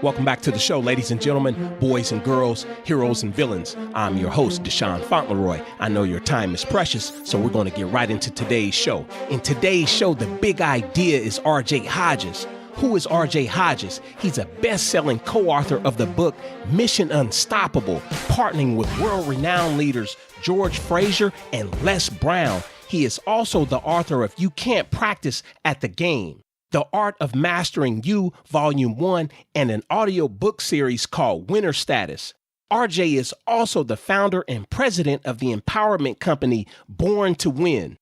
Welcome back to the show, ladies and gentlemen, boys and girls, heroes and villains. I'm your host, Deshaun Fauntleroy. I know your time is precious, so we're going to get right into today's show. In today's show, the big idea is R.J. Hodges. Who is R.J. Hodges? He's a best-selling co-author of the book Mission Unstoppable, partnering with world-renowned leaders George Fraser and Les Brown. He is also the author of You Can't Practice at the Game, The Art of Mastering You, Volume 1, and an audio book series called Winner Status. RJ is also the founder and president of the empowerment company Born to Win.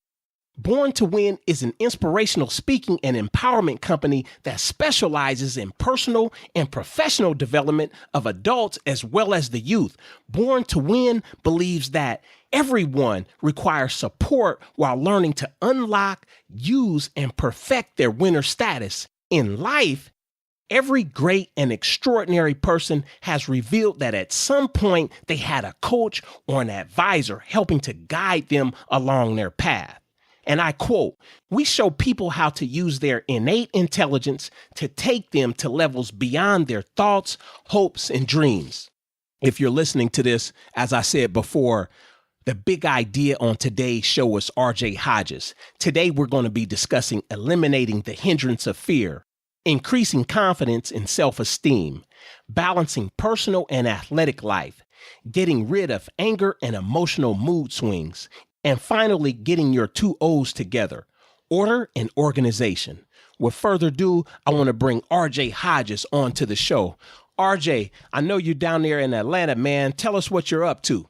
Born to Win is an inspirational speaking and empowerment company that specializes in personal and professional development of adults as well as the youth. Born to Win believes that everyone requires support while learning to unlock, use, and perfect their winner status. In life, every great and extraordinary person has revealed that at some point they had a coach or an advisor helping to guide them along their path. And I quote, "We show people how to use their innate intelligence to take them to levels beyond their thoughts, hopes, and dreams." If you're listening to this, as I said before, the big idea on today's show is R.J. Hodges. Today, we're going to be discussing eliminating the hindrance of fear, increasing confidence and self-esteem, balancing personal and athletic life, getting rid of anger and emotional mood swings, and finally, getting your two O's together, order and organization. With further ado, I want to bring R.J. Hodges onto the show. R.J., I know you're down there in Atlanta, man. Tell us what you're up to.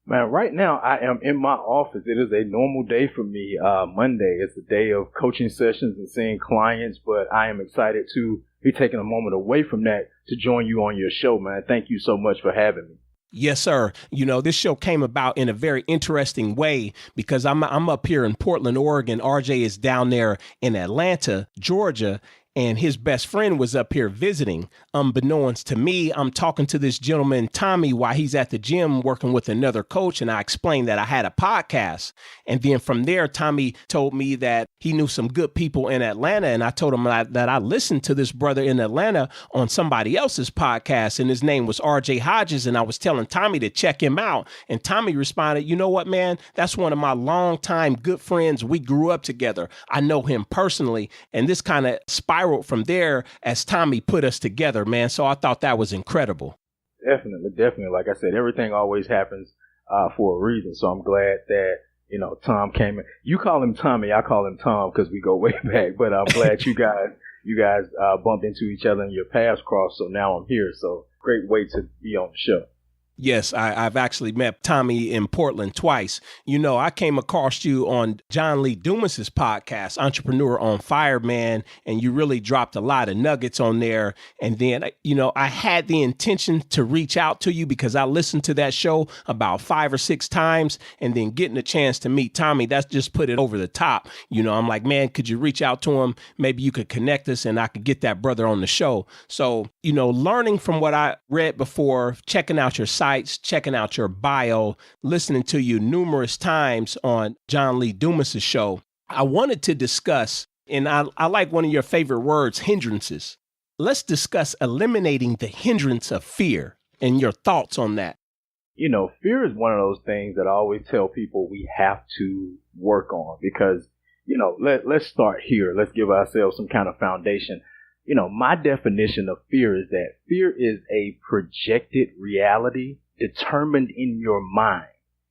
Man, right now I am in my office. It is a normal day for me. Monday is a day of coaching sessions and seeing clients, but I am excited to be taking a moment away from that to join you on your show, man. Thank you so much for having me. Yes, sir. You know, this show came about in a very interesting way because I'm up here in Portland, Oregon. RJ is down there in Atlanta, Georgia, and his best friend was up here visiting. Unbeknownst to me, I'm talking to this gentleman, Tommy, while he's at the gym working with another coach, and I explained that I had a podcast. And then from there, Tommy told me that he knew some good people in Atlanta, and I told him that I listened to this brother in Atlanta on somebody else's podcast, and his name was R.J. Hodges, and I was telling Tommy to check him out. And Tommy responded, "You know what, man? That's one of my longtime good friends. We grew up together. I know him personally." And this kind of spiraled from there as Tommy put us together, man. So I thought that was incredible. Definitely. Like I said, everything always happens for a reason. So I'm glad that, Tom came in. You call him Tommy, I call him Tom because we go way back. But I'm glad you guys bumped into each other and your paths crossed. So now I'm here. So great way to be on the show. Yes, I've actually met Tommy in Portland twice. You know, I came across you on John Lee Dumas's podcast, Entrepreneur on Fire, man, and you really dropped a lot of nuggets on there. And then, I had the intention to reach out to you because I listened to that show about 5 or 6 times, and then getting a chance to meet Tommy, that's just put it over the top. I'm like, man, could you reach out to him? Maybe you could connect us and I could get that brother on the show. So, learning from what I read before, checking out your site, checking out your bio, listening to you numerous times on John Lee Dumas's show, I wanted to discuss, and I like one of your favorite words, hindrances. Let's discuss eliminating the hindrance of fear and your thoughts on that. Fear is one of those things that I always tell people we have to work on because, let's start here. Let's give ourselves some kind of foundation. My definition of fear is that fear is a projected reality determined in your mind.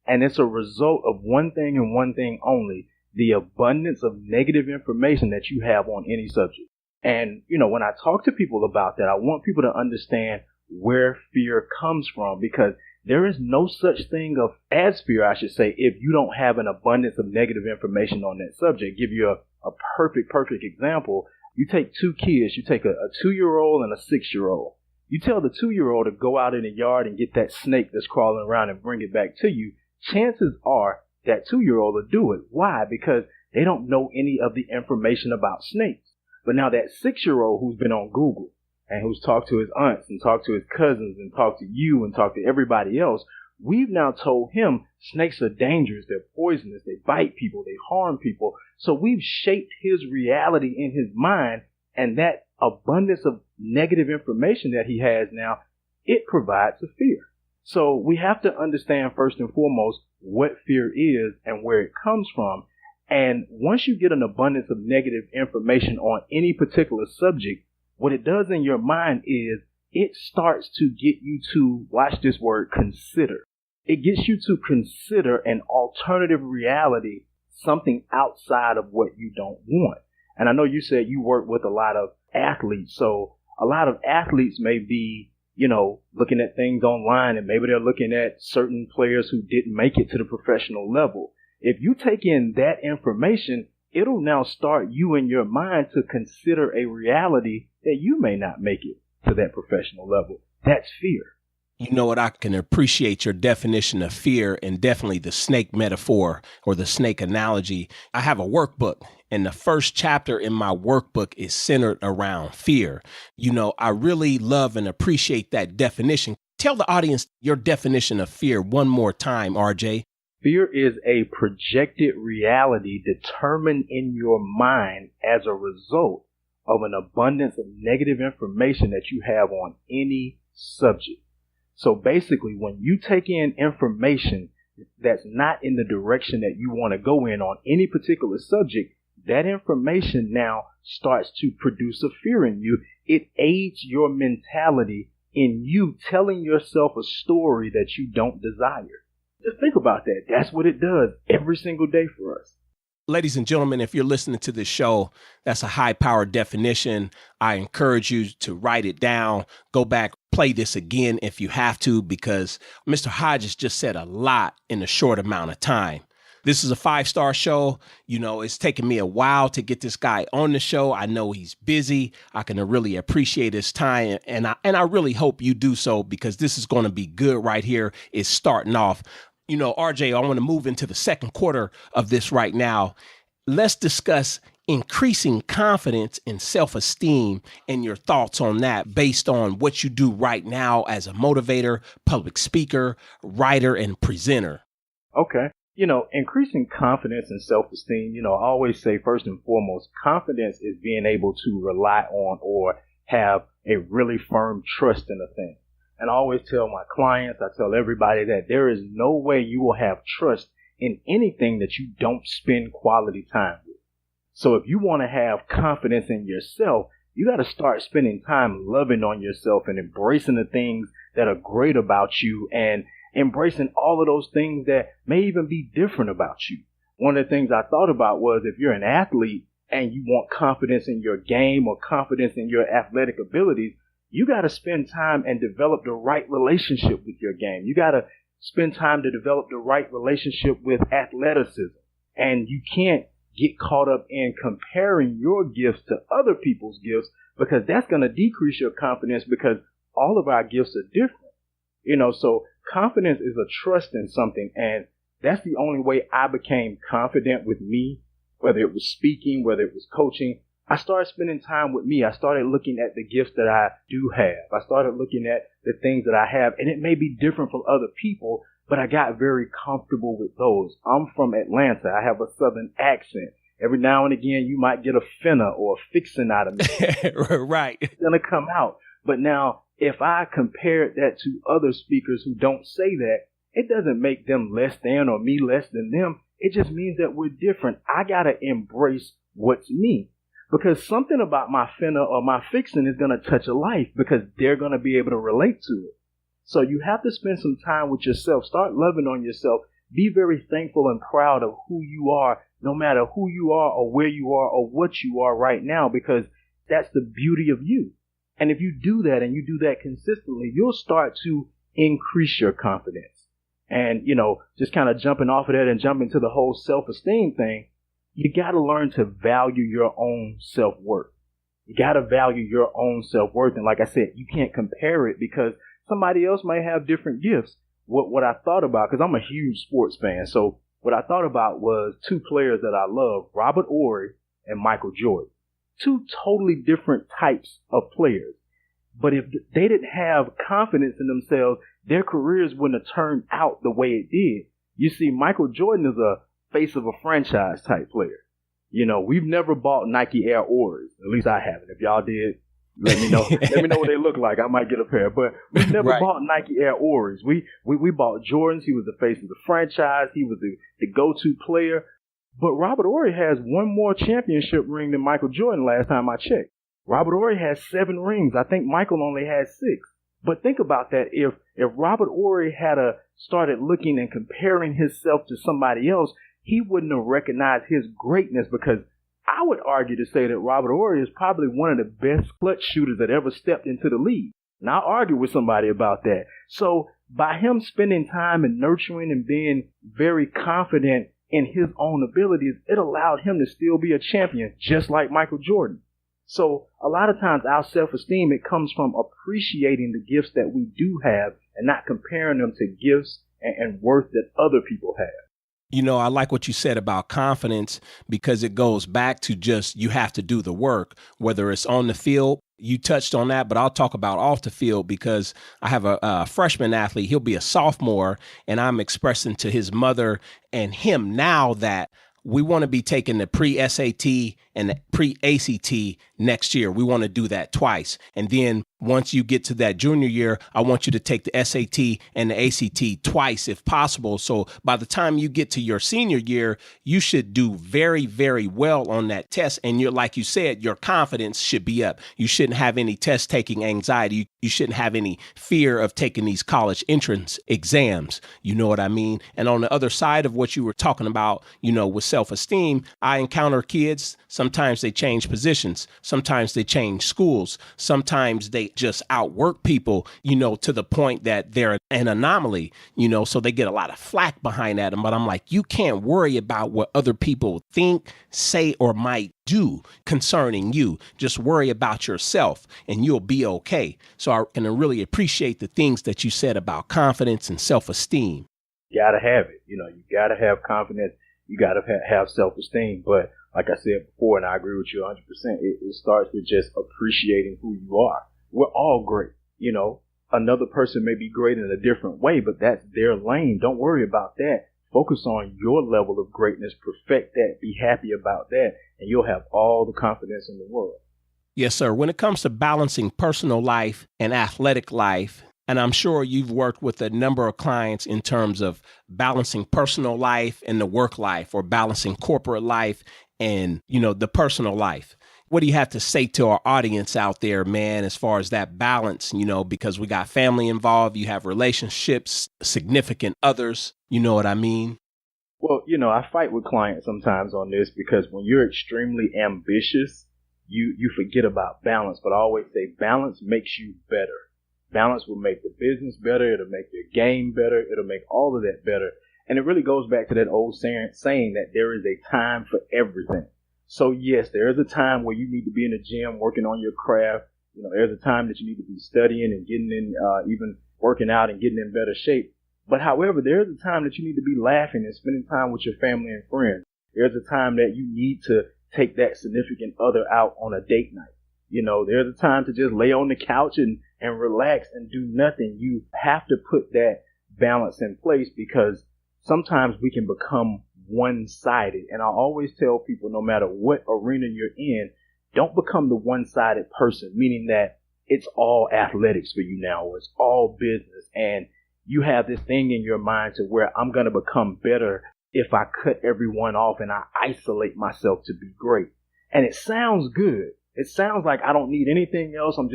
And it's a result of one thing and one thing only, the abundance of negative information that you have on any subject. And, when I talk to people about that, I want people to understand where fear comes from because there is no such thing as fear, I should say, if you don't have an abundance of negative information on that subject. Give you a perfect example. You take 2 kids, you take a 2-year-old and a 6-year-old. You tell the 2-year-old to go out in the yard and get that snake that's crawling around and bring it back to you. Chances are that 2-year-old will do it. Why? Because they don't know any of the information about snakes. But now that 6-year-old who's been on Google and who's talked to his aunts and talked to his cousins and talked to you and talked to everybody else we've now told him snakes are dangerous, they're poisonous, they bite people, they harm people. So we've shaped his reality in his mind, and that abundance of negative information that he has now, it provides a fear. So we have to understand first and foremost what fear is and where it comes from. And once you get an abundance of negative information on any particular subject, what it does in your mind is it starts to get you to, watch this word, consider. It gets you to consider an alternative reality, something outside of what you don't want. And I know you said you work with a lot of athletes. So a lot of athletes may be, looking at things online, and maybe they're looking at certain players who didn't make it to the professional level. If you take in that information, it'll now start you in your mind to consider a reality that you may not make it to that professional level. That's fear. You know what? I can appreciate your definition of fear, and definitely the snake metaphor or the snake analogy. I have a workbook, and the first chapter in my workbook is centered around fear. I really love and appreciate that definition. Tell the audience your definition of fear one more time, RJ. Fear is a projected reality determined in your mind as a result of an abundance of negative information that you have on any subject. So basically, when you take in information that's not in the direction that you want to go in on any particular subject, that information now starts to produce a fear in you. It aids your mentality in you telling yourself a story that you don't desire. Just think about that. That's what it does every single day for us. Ladies and gentlemen, if you're listening to this show, that's a high-powered definition. I encourage you to write it down. Go back, play this again if you have to, because Mr. Hodges just said a lot in a short amount of time. This is a 5-star show. It's taken me a while to get this guy on the show. I know he's busy. I can really appreciate his time, and I really hope you do so, because this is going to be good right here. It's starting off. RJ, I want to move into the second quarter of this right now. Let's discuss increasing confidence and self-esteem and your thoughts on that based on what you do right now as a motivator, public speaker, writer, and presenter. Okay. Increasing confidence and self-esteem, I always say first and foremost, confidence is being able to rely on or have a really firm trust in a thing. And I always tell my clients, I tell everybody that there is no way you will have trust in anything that you don't spend quality time with. So if you want to have confidence in yourself, you got to start spending time loving on yourself and embracing the things that are great about you and embracing all of those things that may even be different about you. One of the things I thought about was if you're an athlete and you want confidence in your game or confidence in your athletic abilities, you got to spend time and develop the right relationship with your game. You got to spend time to develop the right relationship with athleticism. And you can't get caught up in comparing your gifts to other people's gifts, because that's going to decrease your confidence, because all of our gifts are different. So confidence is a trust in something. And that's the only way I became confident with me, whether it was speaking, whether it was coaching. I started spending time with me. I started looking at the gifts that I do have. I started looking at the things that I have, and it may be different from other people, but I got very comfortable with those. I'm from Atlanta. I have a Southern accent. Every now and again, you might get a finna or a fixin' out of me. Right. It's going to come out. But now, if I compared that to other speakers who don't say that, it doesn't make them less than or me less than them. It just means that we're different. I got to embrace what's me. Because something about my finna or my fixin' is going to touch a life, because they're going to be able to relate to it. So you have to spend some time with yourself. Start loving on yourself. Be very thankful and proud of who you are, no matter who you are or where you are or what you are right now, because that's the beauty of you. And if you do that and you do that consistently, you'll start to increase your confidence. And, just kind of jumping off of that and jumping to the whole self-esteem thing, you got to learn to value your own self-worth. You got to value your own self-worth. And like I said, you can't compare it, because somebody else might have different gifts. What I thought about, because I'm a huge sports fan, so what I thought about was two players that I love, Robert Horry and Michael Jordan. Two totally different types of players. But if they didn't have confidence in themselves, their careers wouldn't have turned out the way it did. You see, Michael Jordan is a face of a franchise type player. You know, we've never bought Nike Air Auras. At least I haven't. If y'all did, let me know. Let me know what they look like. I might get a pair. But we've never Right. bought Nike Air Auras. We bought Jordans. He was the face of the franchise. He was the go-to player. But Robert Horry has one more championship ring than Michael Jordan last time I checked. Robert Horry has 7 rings. I think Michael only has 6. But think about that. If Robert Horry had started looking and comparing himself to somebody else, he wouldn't have recognized his greatness, because I would argue to say that Robert Horry is probably one of the best clutch shooters that ever stepped into the league. And I'll argue with somebody about that. So by him spending time and nurturing and being very confident in his own abilities, it allowed him to still be a champion, just like Michael Jordan. So a lot of times our self-esteem, it comes from appreciating the gifts that we do have and not comparing them to gifts and worth that other people have. You know, I like what you said about confidence, because it goes back to just, you have to do the work, whether it's on the field. You touched on that, but I'll talk about off the field, because I have a freshman athlete. He'll be a sophomore, and I'm expressing to his mother and him now that we want to be taking the pre-SAT and the pre-ACT next year. We want to do that twice. And then once you get to that junior year, I want you to take the SAT and the ACT twice if possible. So by the time you get to your senior year, you should do very, very well on that test. And you're, like you said, your confidence should be up. You shouldn't have any test taking anxiety. You shouldn't have any fear of taking these college entrance exams. You know what I mean? And on the other side of what you were talking about, you know, with self-esteem, I encounter kids. Sometimes they change positions. Sometimes they change schools. Sometimes they just outwork people, you know, to the point that they're an anomaly, you know, so they get a lot of flack behind that. But I'm like, you can't worry about what other people think, say, or might do concerning you. Just worry about yourself and you'll be okay. So I can really appreciate the things that you said about confidence and self-esteem. You gotta have it. You know, you gotta have confidence. You gotta have self-esteem. But like I said before, and I agree with you 100%, it starts with just appreciating who you are. We're all great. You know, another person may be great in a different way, but that's their lane. Don't worry about that. Focus on your level of greatness. Perfect that. Be happy about that. And you'll have all the confidence in the world. Yes, sir. When it comes to balancing personal life and athletic life, and I'm sure you've worked with a number of clients in terms of balancing personal life and the work life, or balancing corporate life and, you know, the personal life. What do you have to say to our audience out there, man, as far as that balance, you know, because we got family involved, you have relationships, significant others, you know what I mean? Well, you know, I fight with clients sometimes on this, because when you're extremely ambitious, you forget about balance. But I always say balance makes you better. Balance will make the business better. It'll make your game better. It'll make all of that better. And it really goes back to that old saying that there is a time for everything. So yes, there is a time where you need to be in the gym working on your craft. You know, there's a time that you need to be studying and getting in, even working out and getting in better shape. But however, there's a time that you need to be laughing and spending time with your family and friends. There's a time that you need to take that significant other out on a date night. You know, there's a time to just lay on the couch and relax and do nothing. You have to put that balance in place, because sometimes we can become one-sided. And I always tell people, no matter what arena you're in, don't become the one-sided person, meaning that it's all athletics for you now, or it's all business. And you have this thing in your mind to where I'm going to become better if I cut everyone off and I isolate myself to be great. And it sounds good. It sounds like I don't need anything else. I'm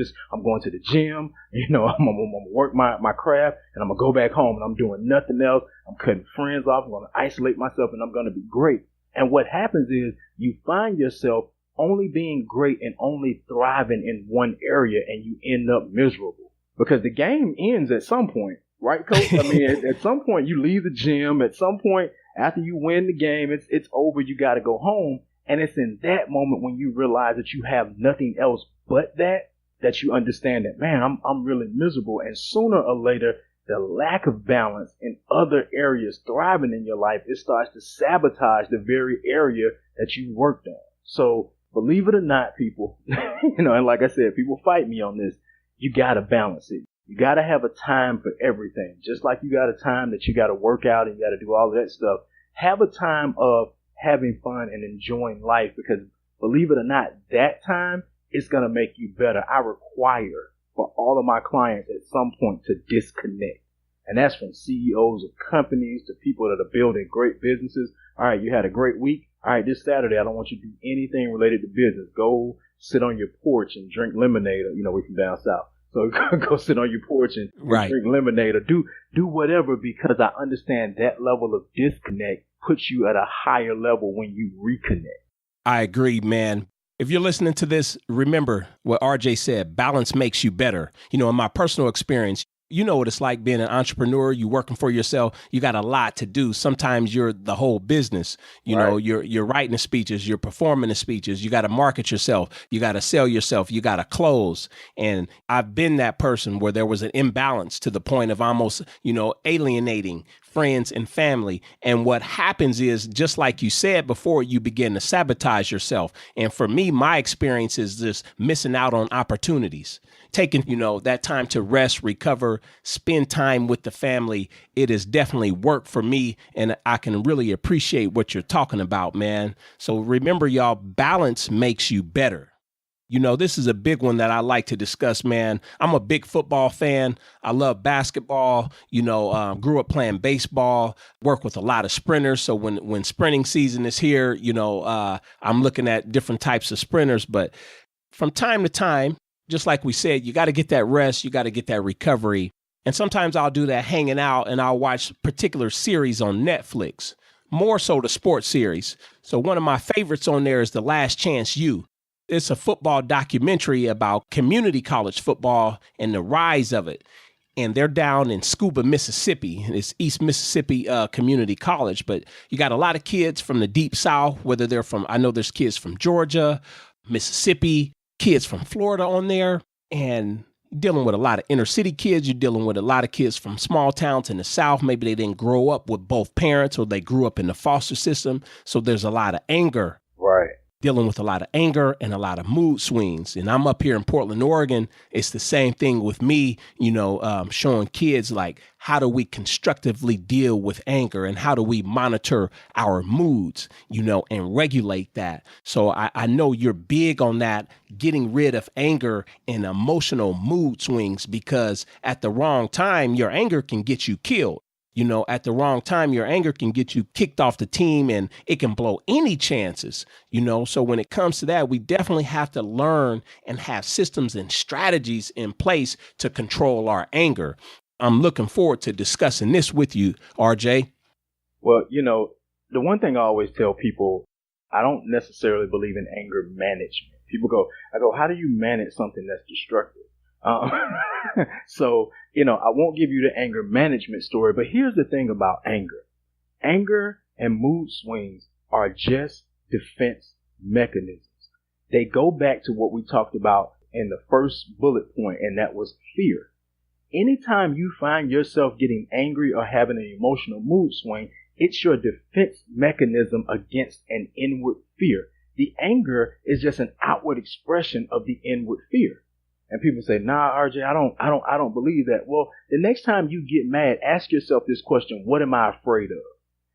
going to the gym, you know, I'm going to work my craft, and I'm going to go back home and I'm doing nothing else. I'm cutting friends off. I'm going to isolate myself and I'm going to be great. And what happens is you find yourself only being great and only thriving in one area, and you end up miserable, because the game ends at some point, right, Coach? I mean, at some point you leave the gym. At some point after you win the game, it's over. You got to go home. And it's in that moment when you realize that you have nothing else but that you understand that, man, I'm really miserable. And sooner or later, the lack of balance in other areas thriving in your life, it starts to sabotage the very area that you worked on. So believe it or not, people, you know, and like I said, people fight me on this. You got to balance it. You got to have a time for everything. Just like you got a time that you got to work out and you got to do all of that stuff. Have a time of having fun and enjoying life, because believe it or not, that time is going to make you better. I require for all of my clients at some point to disconnect. And that's from CEOs of companies to people that are building great businesses. All right, you had a great week. All right, this Saturday, I don't want you to do anything related to business. Go sit on your porch and drink lemonade. You know, we're from down south. So go sit on your porch and drink lemonade, or do whatever, because I understand that level of disconnect puts you at a higher level when you reconnect. I agree, man. If you're listening to this, remember what RJ said, balance makes you better. You know, in my personal experience, you know what it's like being an entrepreneur. You working for yourself. You got a lot to do. Sometimes you're the whole business. You know, you're writing the speeches, you're performing the speeches. You got to market yourself. You got to sell yourself. You got to close. And I've been that person where there was an imbalance to the point of almost, you know, alienating friends and family. And what happens is, just like you said before, you begin to sabotage yourself. And for me, my experience is just missing out on opportunities. Taking, you know, that time to rest, recover, spend time with the family. It has definitely worked for me, and I can really appreciate what you're talking about, man. So remember, y'all, balance makes you better. You know, this is a big one that I like to discuss, man. I'm a big football fan. I love basketball. You know, grew up playing baseball, work with a lot of sprinters. So when sprinting season is here, you know, I'm looking at different types of sprinters. But from time to time, just like we said, you got to get that rest. You got to get that recovery. And sometimes I'll do that hanging out, and I'll watch particular series on Netflix, more so the sports series. So one of my favorites on there is The Last Chance U. It's a football documentary about community college football and the rise of it. And they're down in Scuba, Mississippi. It's East Mississippi Community College. But you got a lot of kids from the deep South, whether they're from, I know there's kids from Georgia, Mississippi, kids from Florida on there, and dealing with a lot of inner city kids. You're dealing with a lot of kids from small towns in the South. Maybe they didn't grow up with both parents, or they grew up in the foster system. So there's a lot of anger. Right. Dealing with a lot of anger and a lot of mood swings. And I'm up here in Portland, Oregon. It's the same thing with me, you know, showing kids like, how do we constructively deal with anger, and how do we monitor our moods, you know, and regulate that. So I know you're big on that, getting rid of anger and emotional mood swings, because at the wrong time, your anger can get you killed. You know, at the wrong time, your anger can get you kicked off the team, and it can blow any chances, you know. So when it comes to that, we definitely have to learn and have systems and strategies in place to control our anger. I'm looking forward to discussing this with you, RJ. Well, you know, the one thing I always tell people, I don't necessarily believe in anger management. People go, how do you manage something that's destructive? So, you know, I won't give you the anger management story, but here's the thing about anger. Anger and mood swings are just defense mechanisms. They go back to what we talked about in the first bullet point, and that was fear. Anytime you find yourself getting angry or having an emotional mood swing, it's your defense mechanism against an inward fear. The anger is just an outward expression of the inward fear. And people say, nah, RJ, I don't believe that. Well, the next time you get mad, ask yourself this question: what am I afraid of?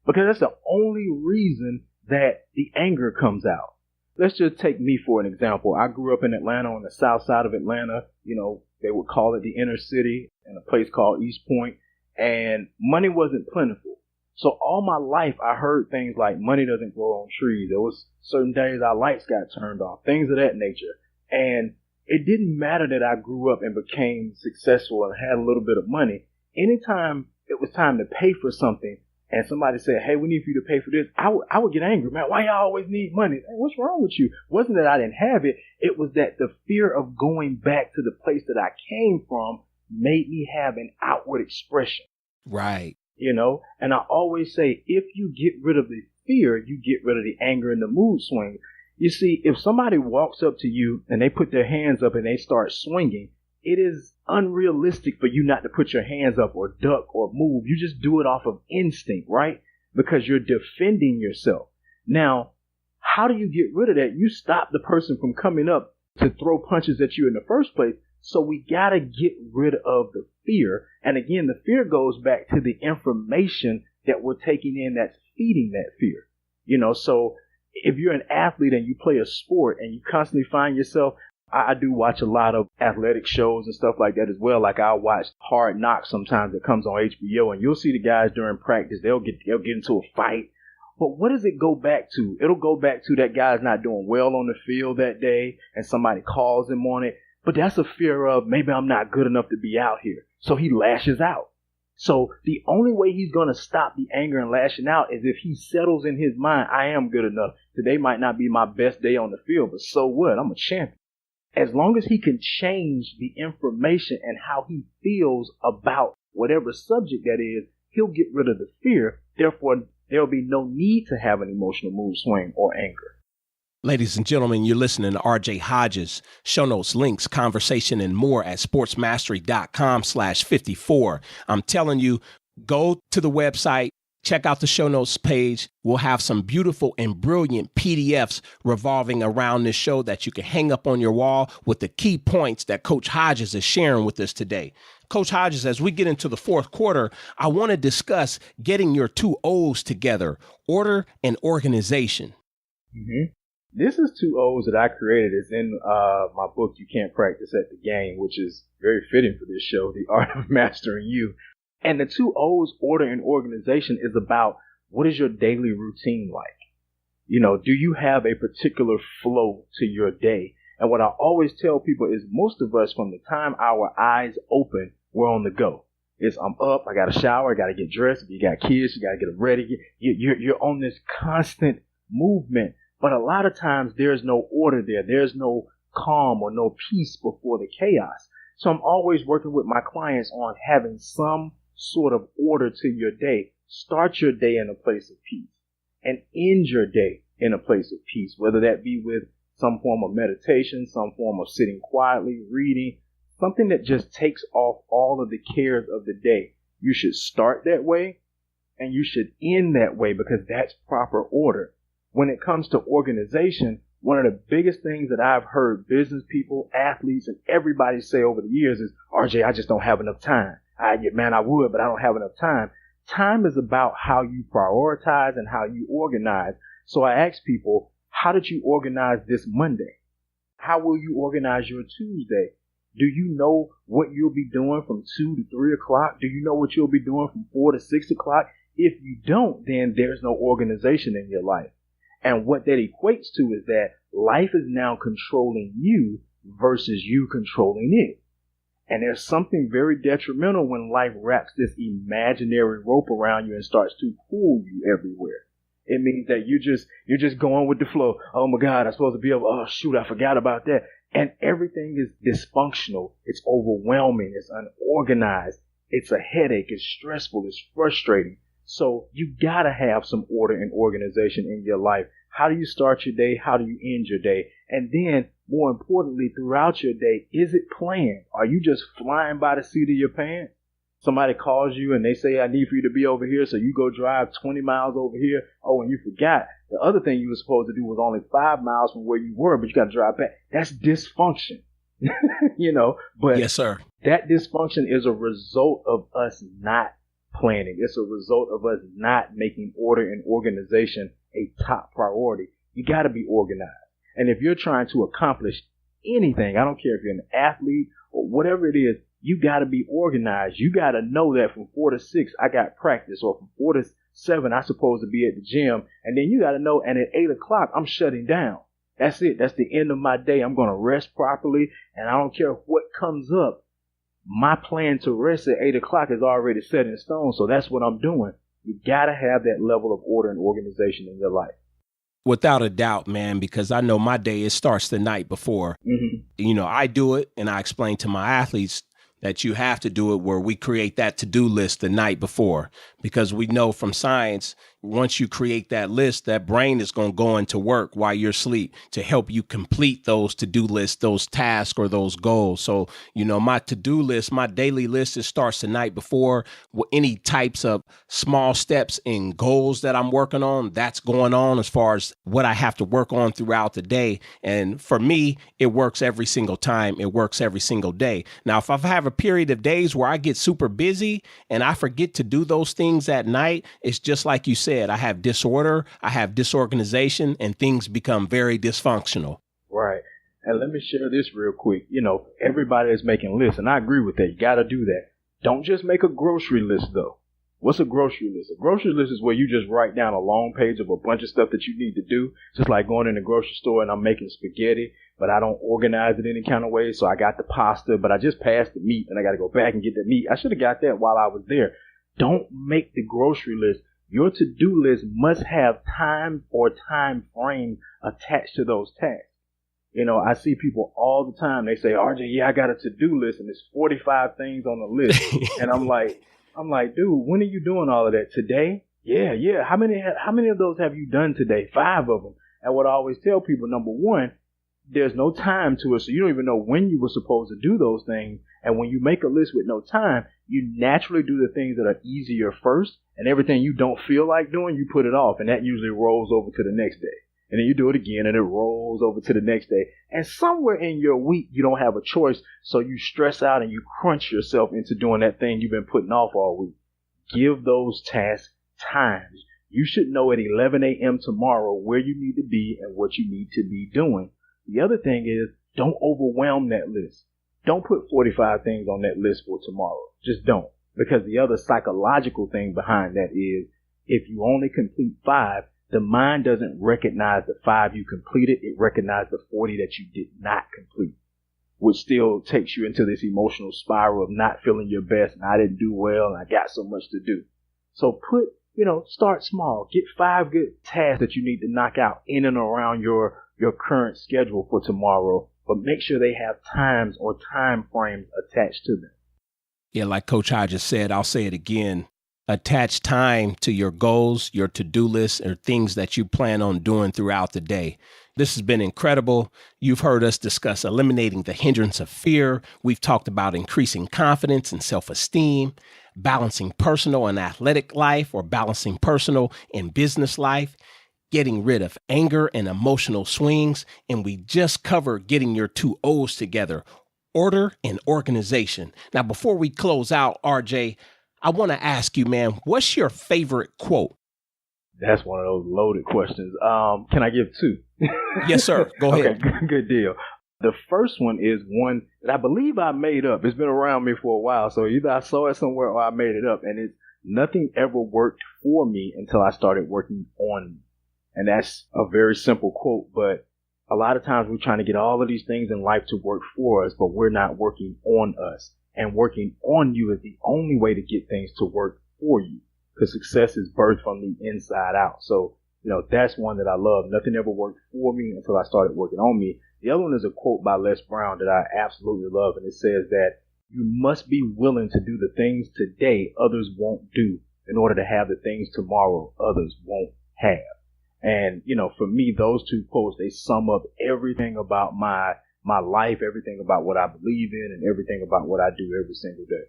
Because that's the only reason that the anger comes out. Let's just take me for an example. I grew up in Atlanta, on the south side of Atlanta. You know, they would call it the inner city, in a place called East Point. And money wasn't plentiful. So all my life, I heard things like money doesn't grow on trees. There was certain days our lights got turned off, things of that nature. And it didn't matter that I grew up and became successful and had a little bit of money. Anytime it was time to pay for something and somebody said, hey, we need for you to pay for this, I would get angry. Man, why y'all always need money? Hey, what's wrong with you? It wasn't that I didn't have it. It was that the fear of going back to the place that I came from made me have an outward expression. Right. You know, and I always say, if you get rid of the fear, you get rid of the anger and the mood swing. You see, if somebody walks up to you and they put their hands up and they start swinging, it is unrealistic for you not to put your hands up or duck or move. You just do it off of instinct, right? Because you're defending yourself. Now, how do you get rid of that? You stop the person from coming up to throw punches at you in the first place So we got to get rid of the fear. And again, the fear goes back to the information that we're taking in that's feeding that fear. So if you're an athlete and you play a sport and you constantly find yourself, I do watch a lot of athletic shows and stuff like that as well. Like I'll watch Hard Knocks sometimes that comes on HBO, and you'll see the guys during practice, they'll get into a fight. But what does it go back to? It'll go back to that guy's not doing well on the field that day and somebody calls him on it. But that's a fear of maybe I'm not good enough to be out here. So he lashes out. So the only way he's going to stop the anger and lashing out is if he settles in his mind, I am good enough. Today might not be my best day on the field, but so what? I'm a champion. As long as he can change the information and how he feels about whatever subject that is, he'll get rid of the fear. Therefore, there'll be no need to have an emotional mood swing or anger. Ladies and gentlemen, you're listening to RJ Hodges. Show notes, links, conversation, and more at sportsmastery.com/54. I'm telling you, go to the website, check out the show notes page. We'll have some beautiful and brilliant PDFs revolving around this show that you can hang up on your wall with the key points that Coach Hodges is sharing with us today. Coach Hodges, as we get into the fourth quarter, I want to discuss getting your two O's together, order and organization. Mm-hmm. This is two O's that I created. It's in my book, You Can't Practice at the Game, which is very fitting for this show, The Art of Mastering You. And the two O's, order and organization, is about what is your daily routine like? Do you have a particular flow to your day? And what I always tell people is most of us, from the time our eyes open, we're on the go. I'm up, I got to shower, I got to get dressed. If you got kids, you got to get them ready. You're on this constant movement. But a lot of times there's no order there. There's no calm or no peace before the chaos. So I'm always working with my clients on having some sort of order to your day. Start your day in a place of peace and end your day in a place of peace, whether that be with some form of meditation, some form of sitting quietly, reading, something that just takes off all of the cares of the day. You should start that way and you should end that way, because that's proper order. When it comes to organization, one of the biggest things that I've heard business people, athletes, and everybody say over the years is, RJ, I just don't have enough time. I would, but I don't have enough time. Time is about how you prioritize and how you organize. So I ask people, how did you organize this Monday? How will you organize your Tuesday? Do you know what you'll be doing from 2 to 3 o'clock? Do you know what you'll be doing from 4 to 6 o'clock? If you don't, then there's no organization in your life. And what that equates to is that life is now controlling you versus you controlling it. And there's something very detrimental when life wraps this imaginary rope around you and starts to pull you everywhere. It means that you're just going with the flow. Oh my God, I'm supposed to be able, oh shoot, I forgot about that. And everything is dysfunctional. It's overwhelming. It's unorganized. It's a headache. It's stressful. It's frustrating. So you gotta have some order and organization in your life. How do you start your day? How do you end your day? And then, more importantly, throughout your day, is it planned? Are you just flying by the seat of your pants? Somebody calls you and they say, I need for you to be over here. So you go drive 20 miles over here. Oh, and you forgot. The other thing you were supposed to do was only 5 miles from where you were, but you got to drive back. That's dysfunction. But yes, sir. That dysfunction is a result of us not planning. It's a result of us not making order and organization a top priority. You got to be organized. And if you're trying to accomplish anything, I don't care if you're an athlete or whatever it is, you got to be organized. You got to know that from 4 to 6, I got practice, or from 4 to 7, I'm supposed to be at the gym. And then you got to know, and at 8 o'clock, I'm shutting down. That's it. That's the end of my day. I'm going to rest properly, and I don't care what comes up. My plan to rest at 8 o'clock is already set in stone, so that's what I'm doing. You got to have that level of order and organization in your life. Without a doubt, man, because I know my day, it starts the night before. Mm-hmm. I do it, and I explain to my athletes that you have to do it where we create that to-do list the night before, because we know from science, once you create that list, that brain is going to go into work while you're asleep to help you complete those to-do lists, those tasks or those goals. So, my to-do list, my daily list, it starts the night before. Any types of small steps and goals that I'm working on, that's going on as far as what I have to work on throughout the day. And for me, it works every single time. It works every single day. Now, if I have a period of days where I get super busy and I forget to do those things at night, it's just like you said, I have disorder, I have disorganization, and things become very dysfunctional. Right. And let me share this real quick. Everybody is making lists, and I agree with that. You got to do that. Don't just make a grocery list, though. What's a grocery list? A grocery list is where you just write down a long page of a bunch of stuff that you need to do. Just like going in the grocery store and I'm making spaghetti, but I don't organize it any kind of way. So I got the pasta, but I just passed the meat and I got to go back and get the meat. I should have got that while I was there. Don't make the grocery list. Your to-do list must have time or time frame attached to those tasks. I see people all the time. They say, RJ, yeah, I got a to-do list and there's 45 things on the list. And I'm like, dude, when are you doing all of that? Today? Yeah. How many of those have you done today? 5 of them. And what I always tell people, number one, there's no time to it. So you don't even know when you were supposed to do those things. And when you make a list with no time, you naturally do the things that are easier first. And everything you don't feel like doing, you put it off. And that usually rolls over to the next day. And then you do it again and it rolls over to the next day. And somewhere in your week, you don't have a choice. So you stress out and you crunch yourself into doing that thing you've been putting off all week. Give those tasks times. You should know at 11 a.m. tomorrow where you need to be and what you need to be doing. The other thing is, don't overwhelm that list. Don't put 45 things on that list for tomorrow. Just don't. Because the other psychological thing behind that is, if you only complete 5, the mind doesn't recognize the 5 you completed. It recognizes the 40 that you did not complete, which still takes you into this emotional spiral of not feeling your best. And I didn't do well and I got so much to do. So start small. Get 5 good tasks that you need to knock out in and around your current schedule for tomorrow, but make sure they have times or time frames attached to them. Yeah, like Coach Hodges said, I'll say it again. Attach time to your goals, your to-do list, or things that you plan on doing throughout the day. This has been incredible. You've heard us discuss eliminating the hindrance of fear. We've talked about increasing confidence and self-esteem, balancing personal and athletic life, or balancing personal and business life, getting rid of anger and emotional swings. And we just covered getting your 2 O's together, order and organization. Now, before we close out, RJ, I want to ask you, man, what's your favorite quote? That's one of those loaded questions. Can I give 2? Yes, sir. Go ahead. Okay, good deal. The first one is one that I believe I made up. It's been around me for a while, so either I saw it somewhere or I made it up. And it's, nothing ever worked for me until I started working on me. And that's a very simple quote, but a lot of times we're trying to get all of these things in life to work for us, but we're not working on us. And working on you is the only way to get things to work for you, because success is birthed from the inside out. So, that's one that I love. Nothing ever worked for me until I started working on me. The other one is a quote by Les Brown that I absolutely love. And it says that you must be willing to do the things today others won't do in order to have the things tomorrow others won't have. And, for me, those 2 quotes, they sum up everything about my life, everything about what I believe in, and everything about what I do every single day.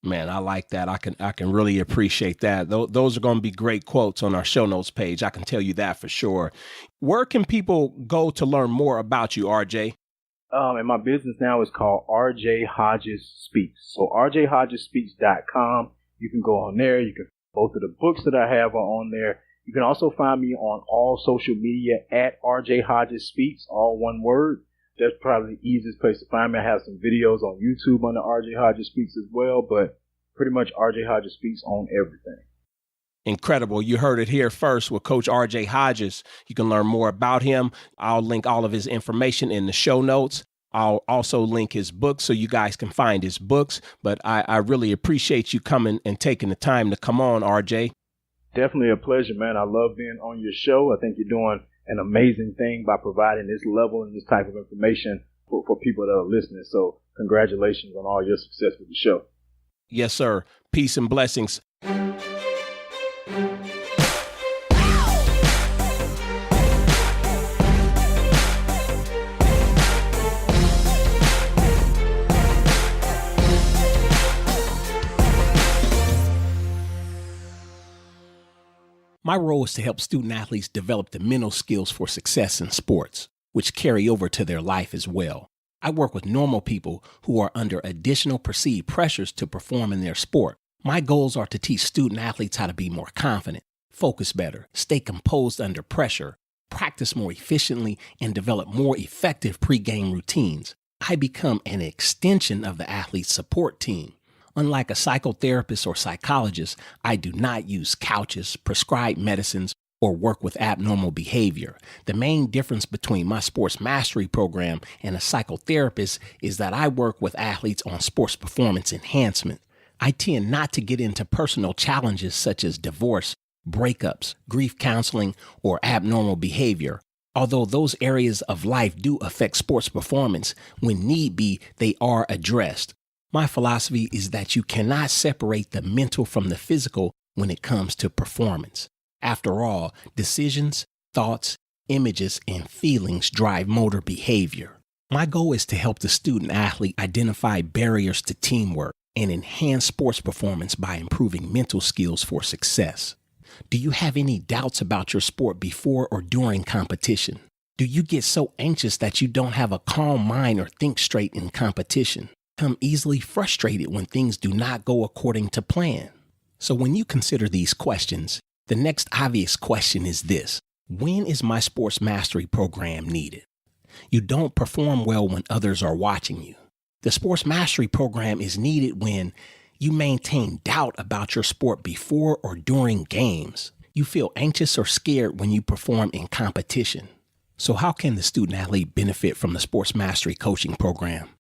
Man, I like that. I can really appreciate that. Those are going to be great quotes on our show notes page. I can tell you that for sure. Where can people go to learn more about you, RJ? And my business now is called RJ Hodges Speaks. So rjhodgesspeaks.com. You can go on there. You can, both of the books that I have are on there. You can also find me on all social media at RJ Hodges Speaks, all one word. That's probably the easiest place to find me. I have some videos on YouTube on the RJ Hodges Speaks as well, but pretty much RJ Hodges Speaks on everything. Incredible. You heard it here first with Coach RJ Hodges. You can learn more about him. I'll link all of his information in the show notes. I'll also link his books so you guys can find his books. But I really appreciate you coming and taking the time to come on, RJ. Definitely a pleasure, man. I love being on your show. I think you're doing an amazing thing by providing this level and this type of information for people that are listening. So congratulations on all your success with the show. Yes, sir. Peace and blessings. My role is to help student athletes develop the mental skills for success in sports, which carry over to their life as well. I work with normal people who are under additional perceived pressures to perform in their sport. My goals are to teach student athletes how to be more confident, focus better, stay composed under pressure, practice more efficiently, and develop more effective pre-game routines. I become an extension of the athlete's support team. Unlike a psychotherapist or psychologist, I do not use couches, prescribe medicines, or work with abnormal behavior. The main difference between my sports mastery program and a psychotherapist is that I work with athletes on sports performance enhancement. I tend not to get into personal challenges such as divorce, breakups, grief counseling, or abnormal behavior. Although those areas of life do affect sports performance, when need be, they are addressed. My philosophy is that you cannot separate the mental from the physical when it comes to performance. After all, decisions, thoughts, images, and feelings drive motor behavior. My goal is to help the student athlete identify barriers to teamwork and enhance sports performance by improving mental skills for success. Do you have any doubts about your sport before or during competition? Do you get so anxious that you don't have a calm mind or think straight in competition? Become easily frustrated when things do not go according to plan? So when you consider these questions, the next obvious question is this: when is my sports mastery program needed? You don't perform well when others are watching you. The sports mastery program is needed when you maintain doubt about your sport before or during games. You feel anxious or scared when you perform in competition. So how can the student athlete benefit from the sports mastery coaching program?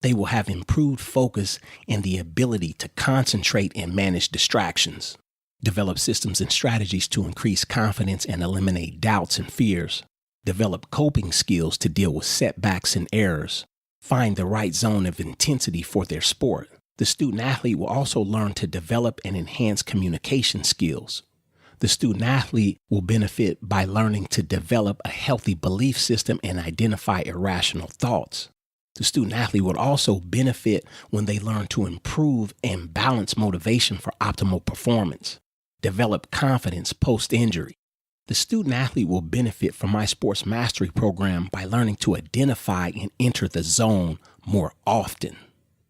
They will have improved focus and the ability to concentrate and manage distractions, develop systems and strategies to increase confidence and eliminate doubts and fears, develop coping skills to deal with setbacks and errors, find the right zone of intensity for their sport. The student athlete will also learn to develop and enhance communication skills. The student athlete will benefit by learning to develop a healthy belief system and identify irrational thoughts. The student athlete would also benefit when they learn to improve and balance motivation for optimal performance, develop confidence post-injury. The student athlete will benefit from my sports mastery program by learning to identify and enter the zone more often.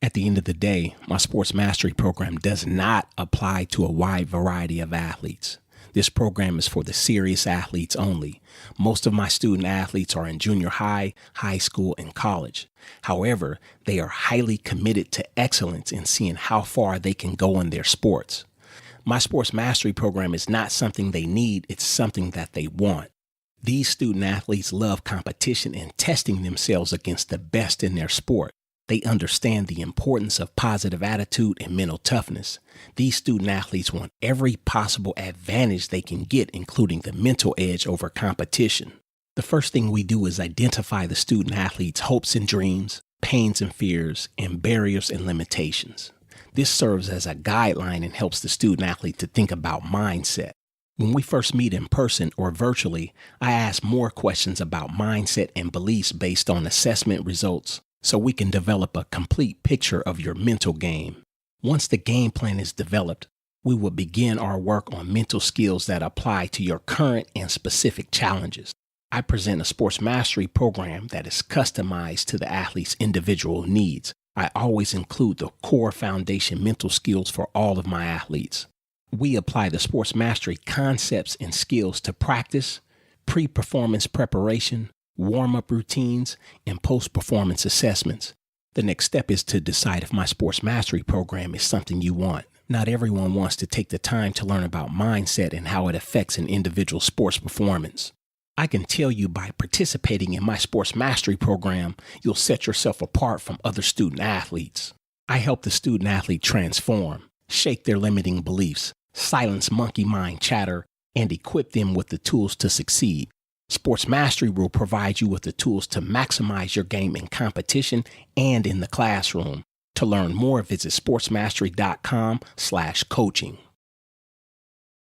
At the end of the day, my sports mastery program does not apply to a wide variety of athletes. This program is for the serious athletes only. Most of my student athletes are in junior high, high school, and college. However, they are highly committed to excellence in seeing how far they can go in their sports. My sports mastery program is not something they need, it's something that they want. These student athletes love competition and testing themselves against the best in their sport. They understand the importance of positive attitude and mental toughness. These student athletes want every possible advantage they can get, including the mental edge over competition. The first thing we do is identify the student athlete's hopes and dreams, pains and fears, and barriers and limitations. This serves as a guideline and helps the student athlete to think about mindset. When we first meet in person or virtually, I ask more questions about mindset and beliefs based on assessment results, so we can develop a complete picture of your mental game. Once the game plan is developed, we will begin our work on mental skills that apply to your current and specific challenges. I present a sports mastery program that is customized to the athlete's individual needs. I always include the core foundation mental skills for all of my athletes. We apply the sports mastery concepts and skills to practice, pre-performance preparation, warm-up routines, and post-performance assessments. The next step is to decide if my sports mastery program is something you want. Not everyone wants to take the time to learn about mindset and how it affects an individual sports performance. I can tell you by participating in my sports mastery program, you'll set yourself apart from other student athletes. I help the student athlete transform, shake their limiting beliefs, silence monkey mind chatter, and equip them with the tools to succeed. Sports Mastery will provide you with the tools to maximize your game in competition and in the classroom. To learn more, visit sportsmastery.com/coaching.